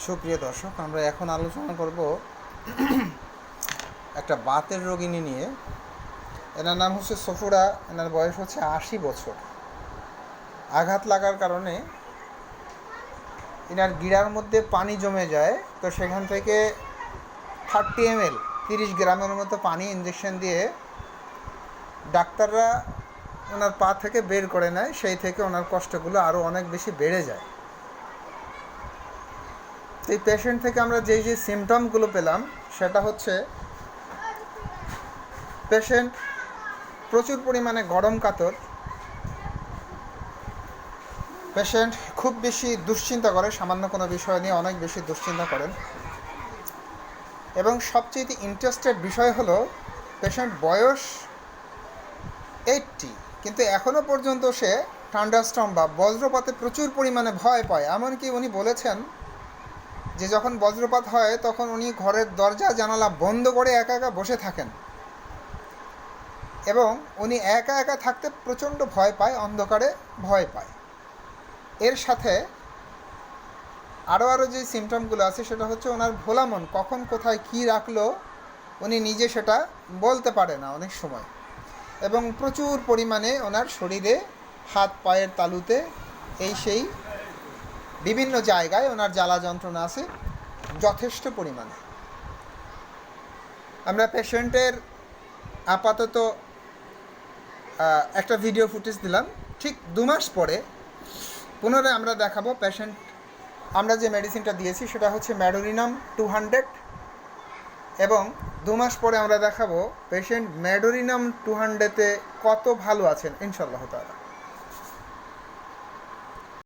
সুপ্রিয় দর্শক, আমরা এখন আলোচনা করব একটা বাতের রোগিণী নিয়ে। এনার নাম হচ্ছে সফুরা। এনার বয়স হচ্ছে ৮০ বছর। আঘাত লাগার কারণে এনার গিরার মধ্যে পানি জমে যায়, তো সেখান থেকে 30 ml 30 গ্রামের মতো পানি ইঞ্জেকশন দিয়ে ডাক্তাররা ওনার পা থেকে বের করে নেয়। সেই থেকে ওনার কষ্টগুলো আরও অনেক বেশি বেড়ে যায়। এই পেশেন্ট থেকে আমরা যেই যে সিমটমগুলো পেলাম সেটা হচ্ছে পেশেন্ট প্রচুর পরিমাণে গরম কাতর, পেশেন্ট খুব বেশি দুশ্চিন্তা করে, সামান্য কোনো বিষয় নিয়ে অনেক বেশি দুশ্চিন্তা করেন। এবং সবচেয়ে ইন্টারেস্টেড বিষয় হলো পেশেন্ট বয়স 80, কিন্তু এখনও পর্যন্ত সে থান্ডারস্টর্ম বা বজ্রপাতে প্রচুর পরিমাণে ভয় পায়। এমনকি উনি বলেছেন যে যখন বজ্রপাত হয় তখন উনি ঘরের দরজা জানালা বন্ধ করে একা একা বসে থাকেন এবং উনি একা একা থাকতে প্রচণ্ড ভয় পায়, অন্ধকারে ভয় পায়। এর সাথে আরও যে সিমটমগুলো আছে সেটা হচ্ছে ওনার ভোলা মন, কখন কোথায় কী রাখলো উনি নিজে সেটা বলতে পারে না অনেক সময়। এবং প্রচুর পরিমাণে ওনার শরীরে হাত পায়ের তালুতে সেই বিভিন্ন জায়গায় ওনার জ্বালা যন্ত্রণা আছে যথেষ্ট পরিমাণে। আমরা পেশেন্টের আপাতত একটা ভিডিও ফুটেজ দিলাম। ঠিক 2 মাস পরে পুনরায় আমরা দেখাবো পেশেন্ট। আমরা যে মেডিসিনটা দিয়েছি সেটা হচ্ছে ম্যাডোরিনাম 200, এবং 2 মাস পরে আমরা দেখাবো পেশেন্ট ম্যাডোরিনাম 200-তে কত ভালো আছেন ইনশাআল্লাহ তাআলা।